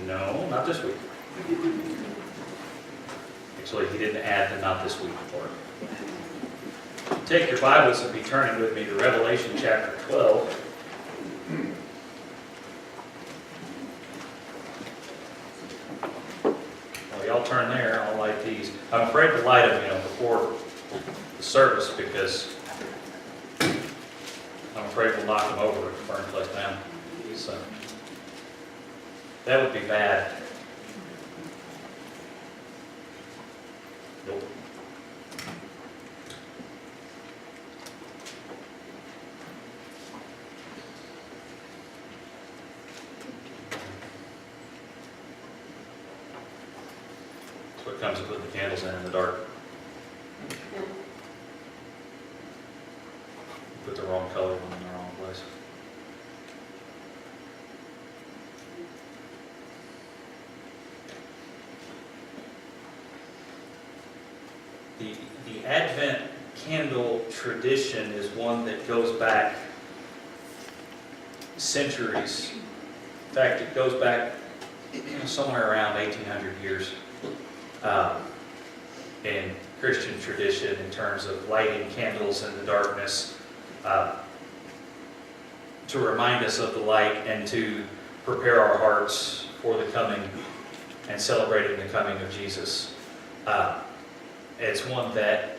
No, not this week. Actually, he didn't add the not this week part. Take your Bibles and be turning with me to Revelation chapter 12. While y'all turn there, I'll light these. I'm afraid to light them, before the service because I'm afraid we'll knock them over and burn the place down. So that would be bad. Nope. That's what comes with putting the candles in the dark. Put the wrong color one in the wrong place. The Advent candle tradition is one that goes back centuries. In fact, it goes back somewhere around 1800 years in Christian tradition in terms of lighting candles in the darkness to remind us of the light and to prepare our hearts for the coming and celebrating the coming of Jesus. It's one that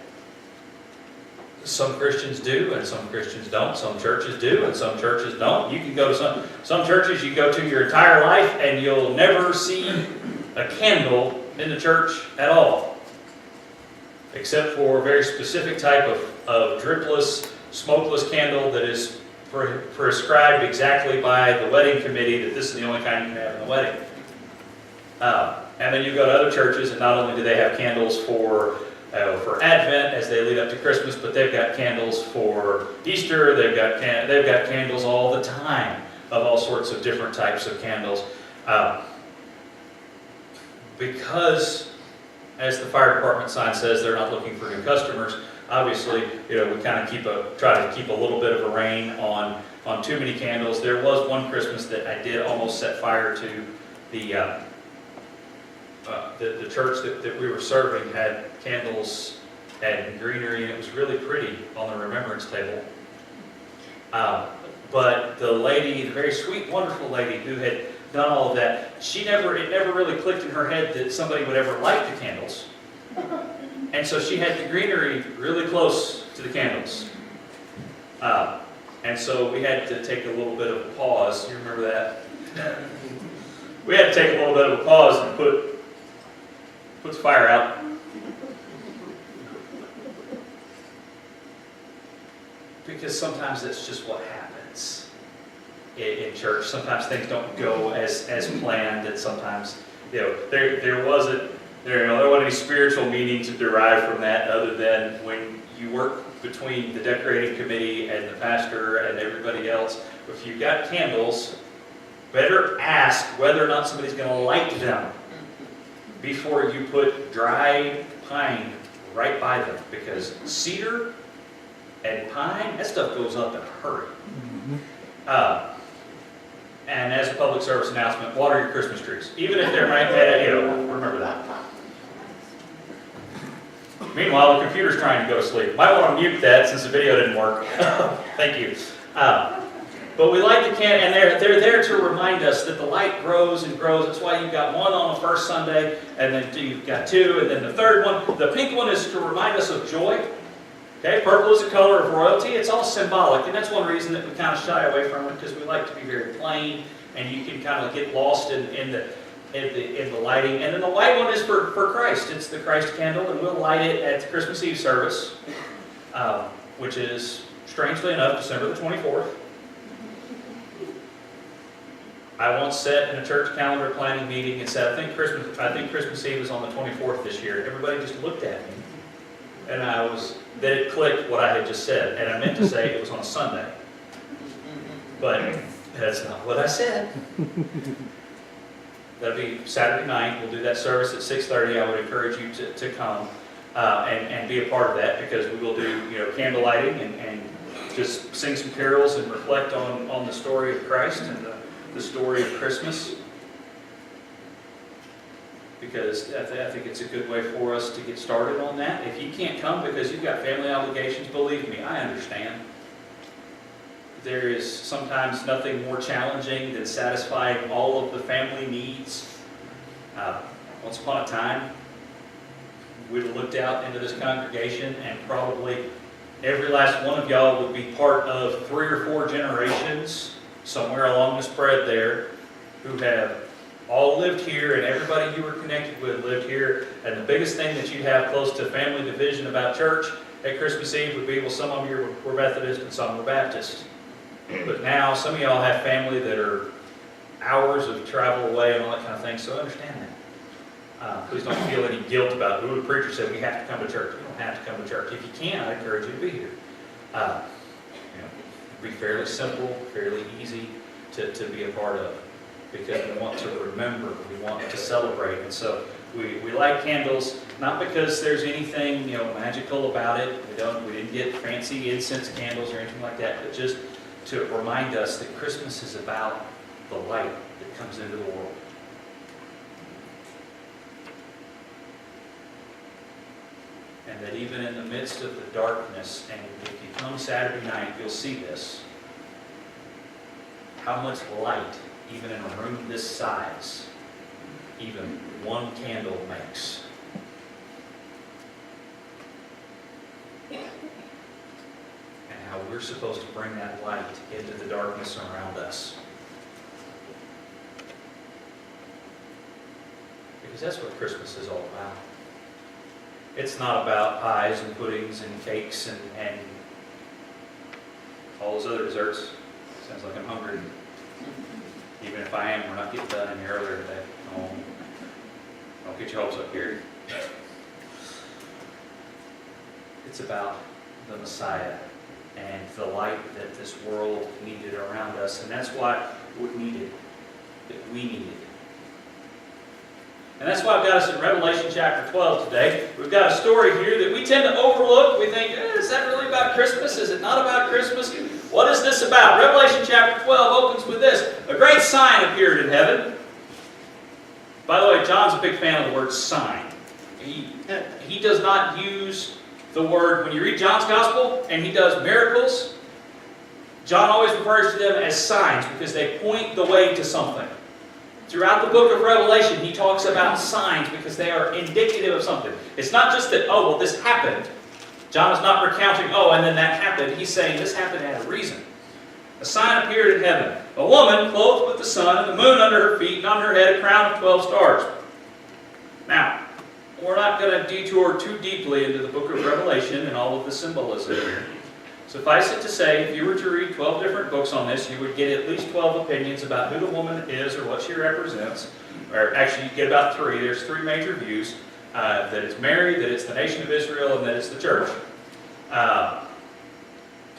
some Christians do and some Christians don't. Some churches do and some churches don't. You can go to some churches you go to your entire life and you'll never see a candle in the church at all. Except for a very specific type of dripless, smokeless candle that is prescribed exactly by the wedding committee that this is the only kind you can have in the wedding. And then you go to other churches, and not only do they have candles for Advent as they lead up to Christmas, but they've got candles for Easter. They've got candles all the time of all sorts of different types of candles, because, as the fire department sign says, they're not looking for new customers. Obviously, we kind of try to keep a little bit of a rein on too many candles. There was one Christmas that I did almost set fire to. The church that we were serving had candles and greenery, and it was really pretty on the remembrance table. But the lady, the very sweet, wonderful lady who had done all of that, it never really clicked in her head that somebody would ever light the candles. And so she had the greenery really close to the candles. And so we had to take a little bit of a pause. You remember that? We had to take a little bit of a pause and put the fire out. Because sometimes that's just what happens in church. Sometimes things don't go as planned, and sometimes there wasn't any spiritual meaning to derive from that other than when you work between the decorating committee and the pastor and everybody else. If you've got candles, better ask whether or not somebody's going to light them before you put dry pine right by them, because cedar and pine, that stuff goes up in a hurry. And as a public service announcement, water your Christmas trees, even if they're right there. Remember that. Meanwhile, the computer's trying to go to sleep. Might want to mute that since the video didn't work. Thank you. But we light the candle, and they're there to remind us that the light grows and grows. That's why you've got one on the first Sunday, and then you've got two, and then the third one. The pink one is to remind us of joy. Okay, purple is the color of royalty. It's all symbolic, and that's one reason that we kind of shy away from it, because we like to be very plain, and you can kind of get lost in the lighting. And then the white one is for Christ. It's the Christ candle, and we'll light it at the Christmas Eve service, which is, strangely enough, December the 24th. I once sat in a church calendar planning meeting and said, I think Christmas Eve is on the 24th this year. Everybody just looked at me, and then it clicked what I had just said, and I meant to say it was on a Sunday, but that's not what I said. That'll be Saturday night. We'll do that service at 6:30. I would encourage you to come and be a part of that, because we will do candle lighting and just sing some carols and reflect on the story of Christ and the story of Christmas. because I think it's a good way for us to get started on that. If you can't come because you've got family obligations, believe me, I understand. There is sometimes nothing more challenging than satisfying all of the family needs. Once upon a time, we'd have looked out into this congregation and probably every last one of y'all would be part of 3 or 4 generations somewhere along the spread there who have all lived here, and everybody you were connected with lived here. And the biggest thing that you have close to family division about church at Christmas Eve would be, well, some of you were Methodist and some were Baptist. But now some of y'all have family that are hours of travel away and all that kind of thing, so understand that. Please don't feel any guilt about, the preacher said we have to come to church. You don't have to come to church. If you can, I encourage you to be here. It'd be fairly simple, fairly easy to be a part of, because we want to remember, we want to celebrate. And so we light candles, not because there's anything magical about it. We didn't get fancy incense candles or anything like that, but just to remind us that Christmas is about the light that comes into the world. And that even in the midst of the darkness, and if you come Saturday night, you'll see this, how much light, even in a room this size, even one candle makes. And how we're supposed to bring that light into the darkness around us. Because that's what Christmas is all about. It's not about pies and puddings and cakes and all those other desserts. Sounds like I'm hungry. Even if I am, we're not getting done any earlier today. Oh, don't get your hopes up here. It's about the Messiah and the light that this world needed around us. And that's why we needed. And that's why I've got us in Revelation chapter 12 today. We've got a story here that we tend to overlook. We think, is that really about Christmas? Is it not about Christmas? What is this about? Revelation chapter 12 opens with this. A great sign appeared in heaven. By the way, John's a big fan of the word sign. He does not use the word, when you read John's gospel and he does miracles, John always refers to them as signs because they point the way to something. Throughout the book of Revelation, he talks about signs because they are indicative of something. It's not just that, oh, well, this happened. John is not recounting, oh, and then that happened. He's saying this happened at a reason. A sign appeared in heaven. A woman clothed with the sun and the moon under her feet, and on her head a crown of 12 stars. Now, we're not going to detour too deeply into the book of Revelation and all of the symbolism here. Suffice it to say, if you were to read 12 different books on this, you would get at least 12 opinions about who the woman is or what she represents. Or actually, you get about 3. There's 3 major views. That it's Mary, that it's the nation of Israel, and that it's the church.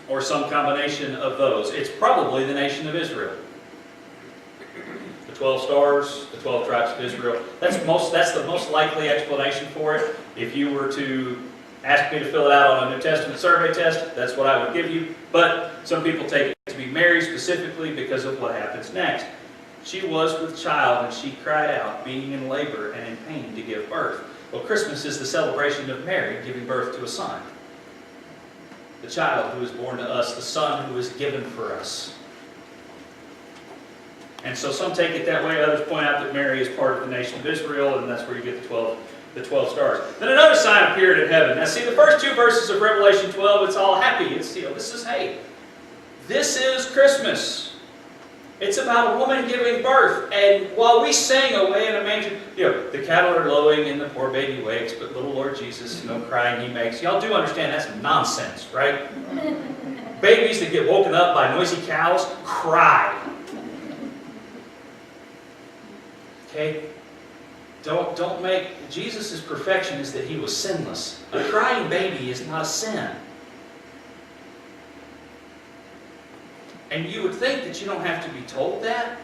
Or some combination of those. It's probably the nation of Israel. The 12 stars, the 12 tribes of Israel. That's the most likely explanation for it. If you were to ask me to fill it out on a New Testament survey test, that's what I would give you. But some people take it to be Mary specifically because of what happens next. She was with child and she cried out, being in labor and in pain to give birth. Well, Christmas is the celebration of Mary giving birth to a son. The child who is born to us, the son who is given for us. And so some take it that way, others point out that Mary is part of the nation of Israel, and that's where you get the 12 stars. Then another sign appeared in heaven. Now see, the first 2 verses of Revelation 12, it's all happy. It's, this is Christmas. It's about a woman giving birth. And while we sing away in a manger, the cattle are lowing and the poor baby wakes, but little Lord Jesus, no crying he makes. Y'all do understand that's nonsense, right? Babies that get woken up by noisy cows cry. Okay? Don't make, Jesus' perfection is that he was sinless. A crying baby is not a sin. And you would think that you don't have to be told that.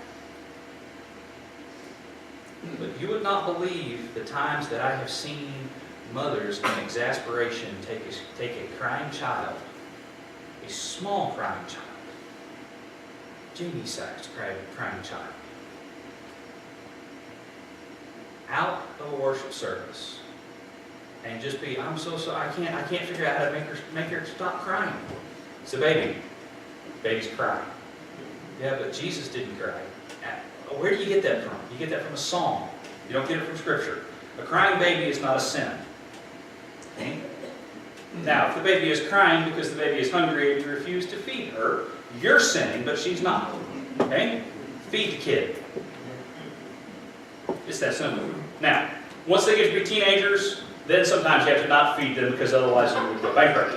But you would not believe the times that I have seen mothers in exasperation take a crying child, a small crying child, Jamie-sized crying child, out of a worship service and just be, I'm so sorry, I can't figure out how to make her stop crying. It's a baby. Babies cry. Yeah, but Jesus didn't cry. Where do you get that from? You get that from a song. You don't get it from Scripture. A crying baby is not a sin. Okay? Now, if the baby is crying because the baby is hungry and you refuse to feed her, you're sinning, but she's not. Okay? Feed the kid. It's that simple. Now, once they get to be teenagers, then sometimes you have to not feed them because otherwise you would go bankrupt.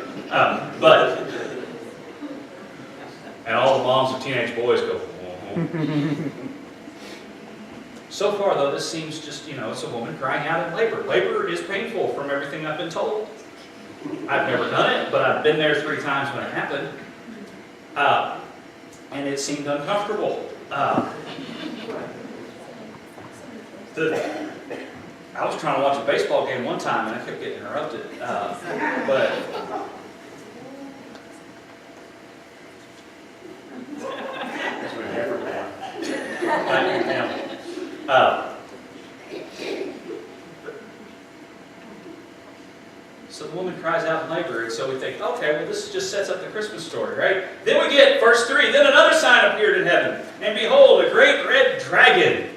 And all the moms of teenage boys go, So far, though, this seems just, it's a woman crying out in labor. Labor is painful from everything I've been told. I've never done it, but I've been there 3 times when it happened. And it seemed uncomfortable. I was trying to watch a baseball game one time and I kept getting interrupted. So the woman cries out in labor, and so we think, okay, well this just sets up the Christmas story, right? Then we get verse 3, then another sign appeared in heaven, and behold, a great red dragon.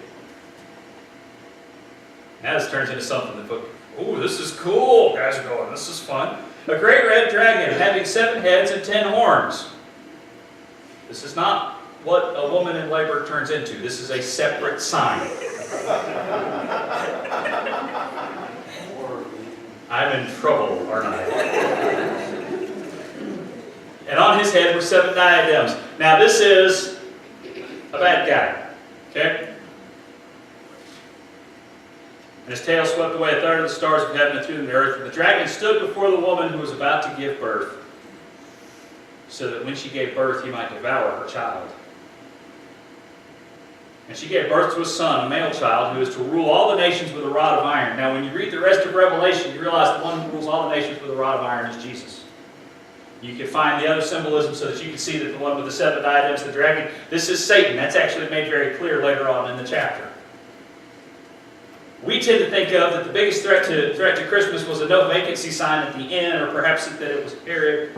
Now this turns into something that, ooh, this is cool. Guys are going, this is fun. A great red dragon having 7 heads and 10 horns. This is not what a woman in labor turns into. This is a separate sign. I'm in trouble, aren't I? And on his head were 7 diadems. Now this is a bad guy. Okay? And his tail swept away 1/3 of the stars of heaven and threw them to the earth. And the dragon stood before the woman who was about to give birth, so that when she gave birth, he might devour her child. And she gave birth to a son, a male child, who is to rule all the nations with a rod of iron. Now, when you read the rest of Revelation, you realize the one who rules all the nations with a rod of iron is Jesus. You can find the other symbolism so that you can see that the one with the 7 diadems, the dragon, this is Satan. That's actually made very clear later on in the chapter. We tend to think of that the biggest threat to Christmas was a no vacancy sign at the inn, or perhaps that it was Herod.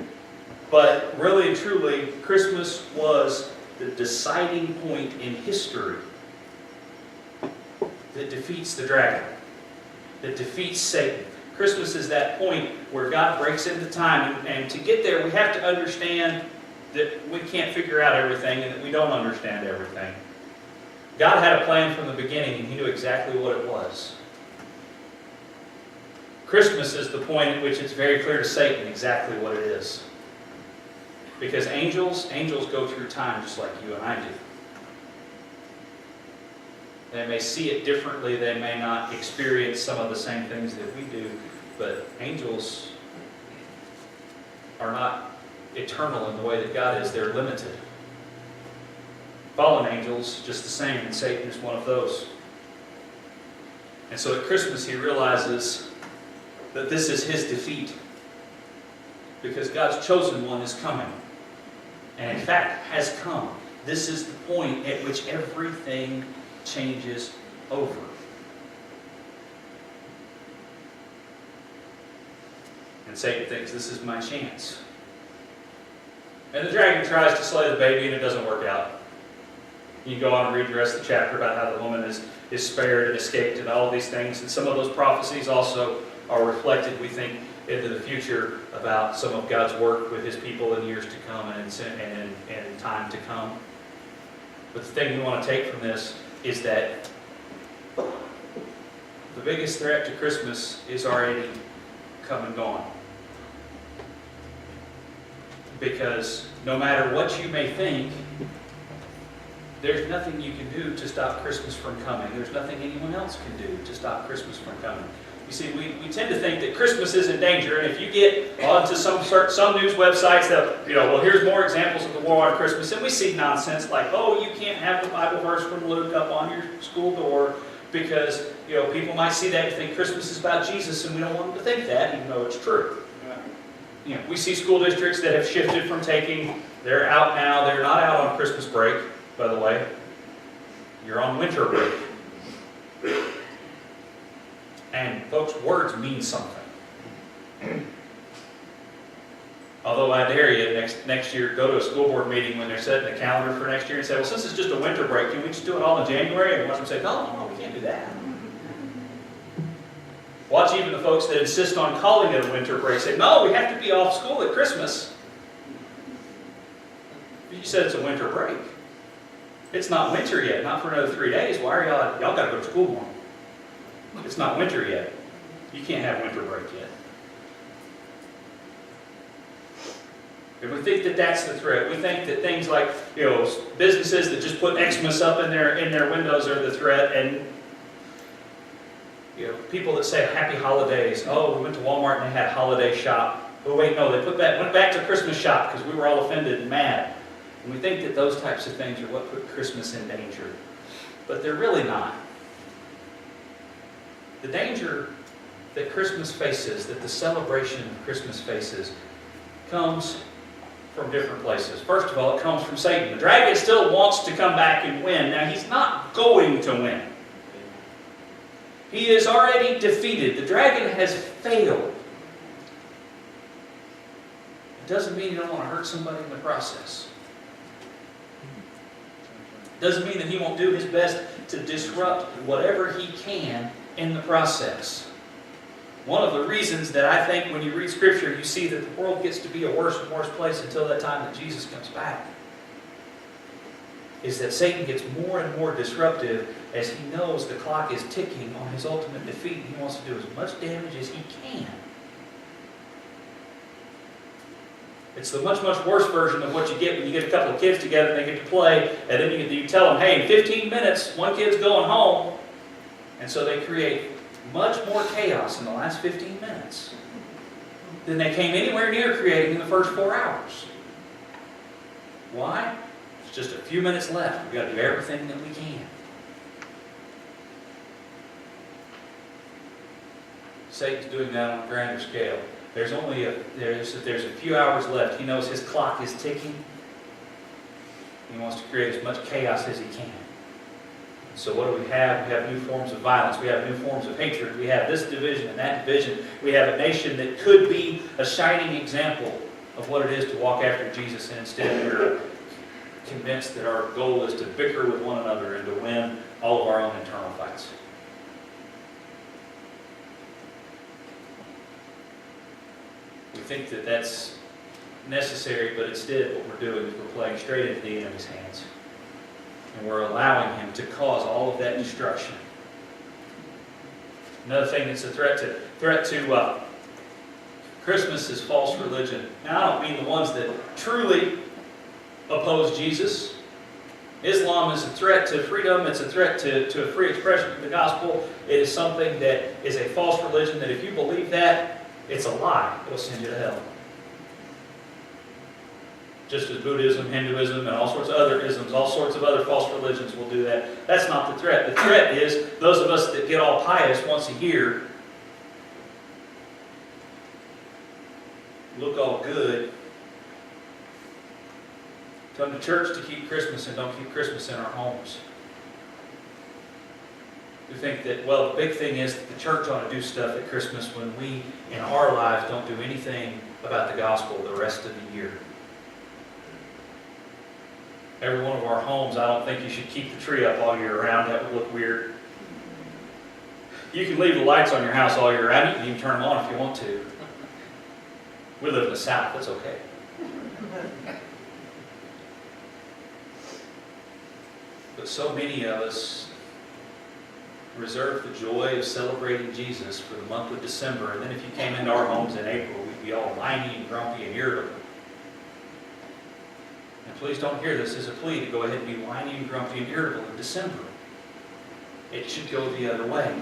But really and truly, Christmas was the deciding point in history that defeats the dragon, that defeats Satan. Christmas is that point where God breaks into time, and to get there we have to understand that we can't figure out everything and that we don't understand everything. God had a plan from the beginning and He knew exactly what it was. Christmas is the point at which it's very clear to Satan exactly what it is. Because angels go through time just like you and I do. They may see it differently, they may not experience some of the same things that we do, but angels are not eternal in the way that God is. They're limited. Fallen angels, just the same, and Satan is one of those. And so at Christmas he realizes that this is his defeat, because God's chosen one is coming. And in fact, has come. This is the point at which everything changes over. And Satan thinks, this is my chance. And the dragon tries to slay the baby, and it doesn't work out. You can go on and read the rest of the chapter about how the woman is spared and escaped and all of these things. And some of those prophecies also are reflected, we think, into the future about some of God's work with His people in years to come and in time to come. But the thing we want to take from this is that the biggest threat to Christmas is already come and gone. Because no matter what you may think, there's nothing you can do to stop Christmas from coming. There's nothing anyone else can do to stop Christmas from coming. You see, we tend to think that Christmas is in danger, and if you get onto some news websites that, well, here's more examples of the war on Christmas, and we see nonsense like, oh, you can't have the Bible verse from Luke up on your school door because, people might see that and think Christmas is about Jesus, and we don't want them to think that, even though it's true. We see school districts that have shifted from they're out now, they're not out on Christmas break, by the way. You're on winter break. And folks, words mean something. Although I dare you, next year, go to a school board meeting when they're setting the calendar for next year and say, well, since it's just a winter break, can we just do it all in January? And watch them say, no, we can't do that. Watch even the folks that insist on calling it a winter break say, no, we have to be off school at Christmas. You said it's a winter break. It's not winter yet, not for another 3 days. Why are y'all got to go to school more? It's not winter yet. You can't have winter break yet. If we think that that's the threat, we think that things like, businesses that just put Xmas up in their windows are the threat, and people that say happy holidays. Oh, we went to Walmart and they had holiday shop. Oh wait, no, they went back to Christmas shop because we were all offended and mad. And we think that those types of things are what put Christmas in danger. But they're really not. The danger that Christmas faces, that the celebration of Christmas faces, comes from different places. First of all, it comes from Satan. The dragon still wants to come back and win. Now, he's not going to win. He is already defeated. The dragon has failed. It doesn't mean you don't want to hurt somebody in the process. It doesn't mean that he won't do his best to disrupt whatever he can in the process. One of the reasons that I think when you read Scripture, you see that the world gets to be a worse and worse place until that time that Jesus comes back, is that Satan gets more and more disruptive as he knows the clock is ticking on his ultimate defeat. He wants to do as much damage as he can. It's the much, much worse version of what you get when you get a couple of kids together and they get to play, and then you tell them, hey, in 15 minutes, one kid's going home. And so they create much more chaos in the last 15 minutes than they came anywhere near creating in the first 4 hours. Why? It's just a few minutes left. We've got to do everything that we can. Satan's doing that on a grander scale. There's a few hours left. He knows his clock is ticking. He wants to create as much chaos as he can. So what do we have? We have new forms of violence. We have new forms of hatred. We have this division and that division. We have a nation that could be a shining example of what it is to walk after Jesus, and instead we're convinced that our goal is to bicker with one another and to win all of our own internal fights. We think that that's necessary, but instead what we're doing is we're playing straight into the enemy's hands. And we're allowing him to cause all of that destruction. Another thing that's a threat to Christmas is false religion. Now, I don't mean the ones that truly oppose Jesus. Islam is a threat to freedom. It's a threat to a free expression of the gospel. It is something that is a false religion that if you believe that, it's a lie. It will send you to hell. Just as Buddhism, Hinduism, and all sorts of other isms, all sorts of other false religions will do that. That's not the threat. The threat is those of us that get all pious once a year, look all good, come to church to keep Christmas and don't keep Christmas in our homes. We think that, well, the big thing is that the church ought to do stuff at Christmas when we, in our lives, don't do anything about the gospel the rest of the year. Every one of our homes, I don't think you should keep the tree up all year round. That would look weird. You can leave the lights on your house all year round. You can even turn them on if you want to. We live in the South. That's okay. But so many of us reserve the joy of celebrating Jesus for the month of December, and then if you came into our homes in April, we'd be all whiny and grumpy and irritable. And please don't hear this as a plea to go ahead and be whiny and grumpy and irritable in December. It should go the other way.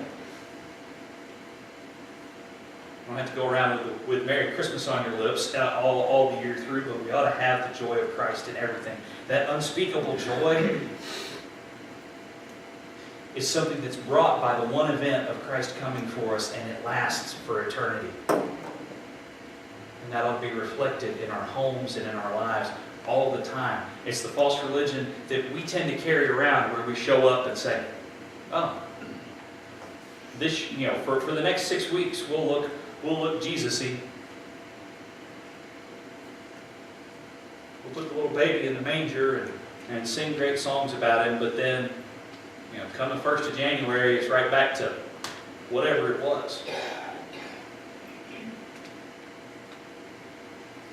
You don't have to go around with Merry Christmas on your lips all the year through, but we ought to have the joy of Christ in everything. That unspeakable joy is something that's brought by the one event of Christ coming for us, and it lasts for eternity. And that ought to be reflected in our homes and in our lives all the time. It's the false religion that we tend to carry around where we show up and say, oh, this, for the next 6 weeks, we'll look Jesus-y. We'll put the little baby in the manger and sing great songs about him, but then, come the 1st of January, it's right back to whatever it was.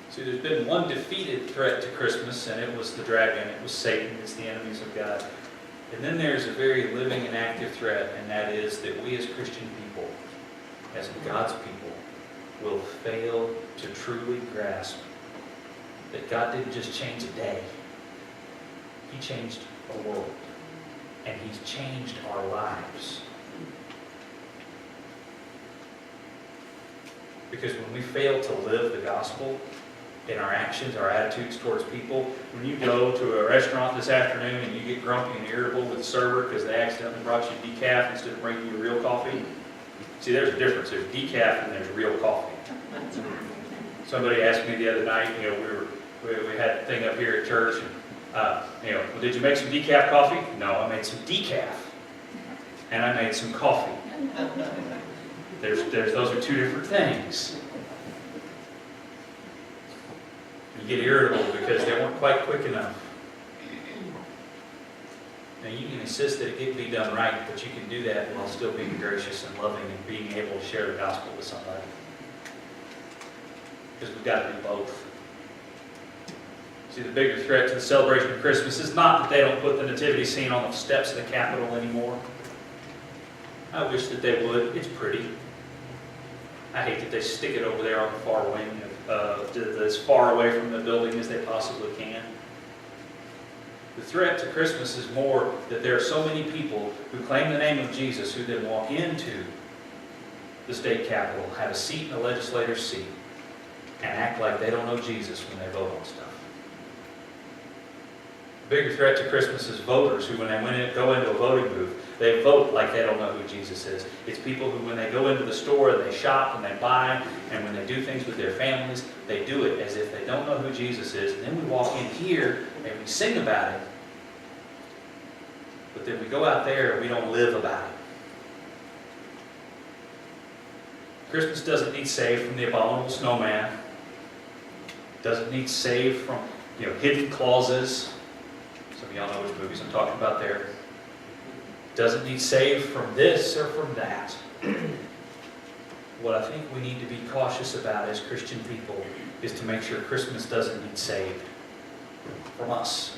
See, there's been one defeated threat to Christmas, and it was the dragon. It was Satan. It's the enemies of God. And then there's a very living and active threat, and that is that we as Christian people, as God's people, will fail to truly grasp that God didn't just change a day. He changed a world. And He's changed our lives. Because when we fail to live the gospel in our actions, our attitudes towards people, when you go to a restaurant this afternoon and you get grumpy and irritable with the server because they accidentally brought you decaf instead of bringing you real coffee, see, there's a difference. There's decaf and there's real coffee. Somebody asked me the other night, we had a thing up here at church, and did you make some decaf coffee? No, I made some decaf, and I made some coffee. Those are two different things. You get irritable because they weren't quite quick enough. Now you can insist that it be done right, but you can do that while still being gracious and loving and being able to share the gospel with somebody. Because we've got to do both. See, the bigger threat to the celebration of Christmas is not that they don't put the nativity scene on the steps of the Capitol anymore. I wish that they would. It's pretty. I hate that they stick it over there on the far wing, as far away from the building as they possibly can. The threat to Christmas is more that there are so many people who claim the name of Jesus who then walk into the state capitol, have a seat in the legislator's seat, and act like they don't know Jesus when they vote on stuff. The bigger threat to Christmas is voters who, when they go into a voting booth, they vote like they don't know who Jesus is. It's people who, when they go into the store and they shop and they buy, and when they do things with their families, they do it as if they don't know who Jesus is. And then we walk in here and we sing about it, but then we go out there and we don't live about it. Christmas doesn't need saved from the abominable snowman. Doesn't need saved from hidden clauses. Some of y'all know which movies I'm talking about there. Doesn't need saved from this or from that. What I think we need to be cautious about as Christian people is to make sure Christmas doesn't need saved from us.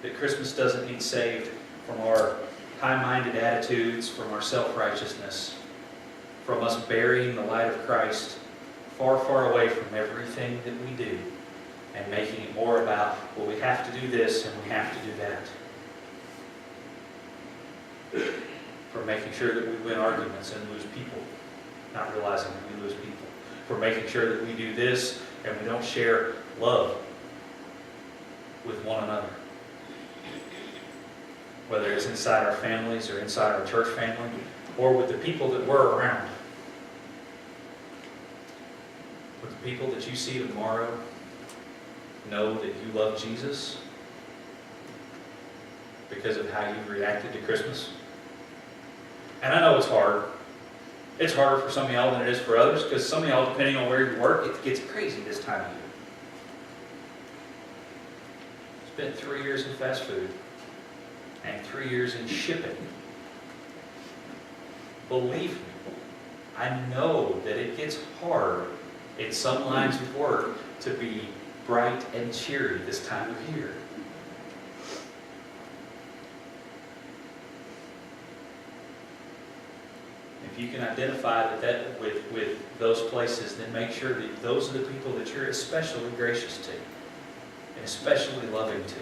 That Christmas doesn't need saved from our high-minded attitudes, from our self-righteousness, from us burying the light of Christ far, far away from everything that we do and making it more about, well, we have to do this and we have to do that. For making sure that we win arguments and lose people, not realizing that we lose people. For making sure that we do this and we don't share love with one another. Whether it's inside our families or inside our church family, or with the people that we're around. With the people that you see tomorrow, know that you love Jesus because of how you've reacted to Christmas. And I know it's hard. It's harder for some of y'all than it is for others, because some of y'all, depending on where you work, it gets crazy this time of year. Spent 3 years in fast food and 3 years in shipping. Believe me, I know that it gets hard in some lines of work to be bright and cheery this time of year. If you can identify that with those places, then make sure that those are the people that you're especially gracious to and especially loving to.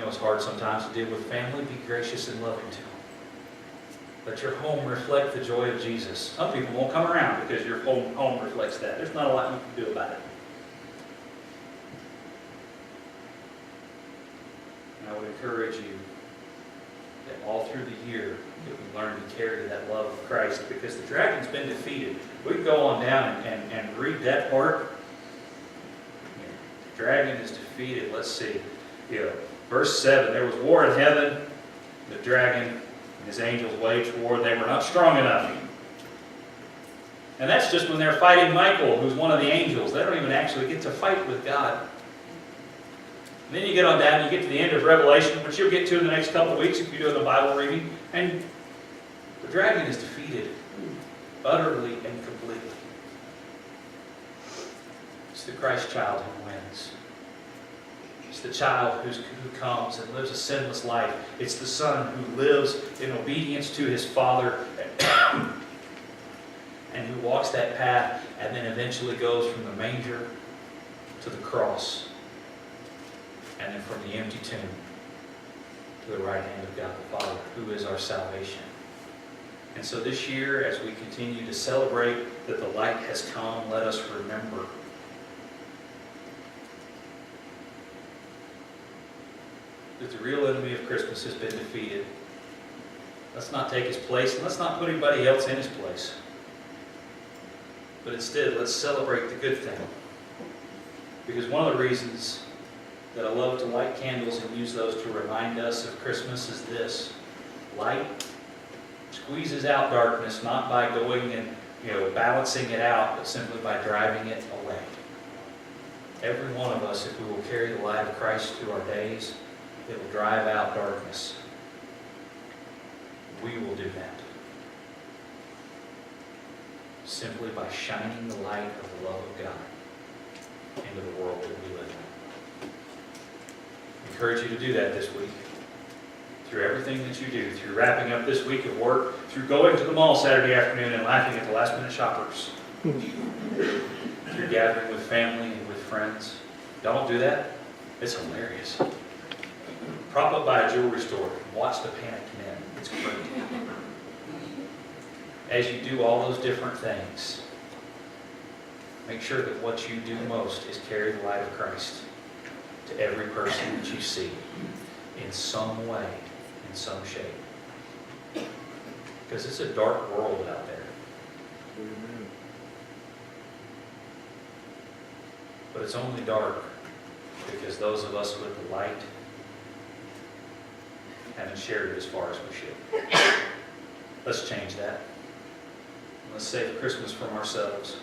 It's hard sometimes to deal with family. Be gracious and loving to them. Let your home reflect the joy of Jesus. Some people won't come around because your home reflects that. There's not a lot you can do about it. And I would encourage you that all through the year that we learn to carry that love of Christ, because the dragon's been defeated. We can go on down and read that part. The dragon is defeated. Let's see. Verse 7, there was war in heaven. The dragon and his angels waged war. They were not strong enough. And that's just when they're fighting Michael, who's one of the angels. They don't even actually get to fight with God. And then you get on down, you get to the end of Revelation, which you'll get to in the next couple of weeks if you're doing the Bible reading. And the dragon is defeated utterly and completely. It's the Christ child who wins. It's the child who comes and lives a sinless life. It's the Son who lives in obedience to his Father and who walks that path and then eventually goes from the manger to the cross and then from the empty tomb to the right hand of God the Father, who is our salvation. And so this year, as we continue to celebrate that the light has come, let us remember that the real enemy of Christmas has been defeated. Let's not take his place, and let's not put anybody else in his place. But instead, let's celebrate the good thing. Because one of the reasons that I love to light candles and use those to remind us of Christmas is this. Light squeezes out darkness, not by going and balancing it out, but simply by driving it away. Every one of us, if we will carry the light of Christ through our days, it will drive out darkness. We will do that simply by shining the light of the love of God into the world that we live in. I encourage you to do that this week. Through everything that you do, through wrapping up this week of work, through going to the mall Saturday afternoon and laughing at the last-minute shoppers, through gathering with family and with friends. Don't do that. It's hilarious. Prop up by a jewelry store and watch the panicked men. It's great. As you do all those different things, make sure that what you do most is carry the light of Christ to every person that you see in some way, in some shape. Because it's a dark world out there. Amen. But it's only dark because those of us with the light haven't shared it as far as we should. Let's change that. Let's save Christmas from ourselves.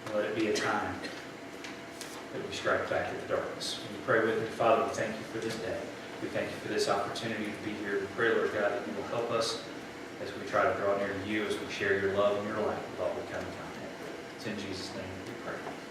And let it be a time that we strike back at the darkness. Will you pray with me? Father, we thank you for this day. We thank you for this opportunity to be here. We pray, Lord God, that you will help us as we try to draw near to you, as we share your love and your light with all we come in contact with. It's in Jesus' name that we pray.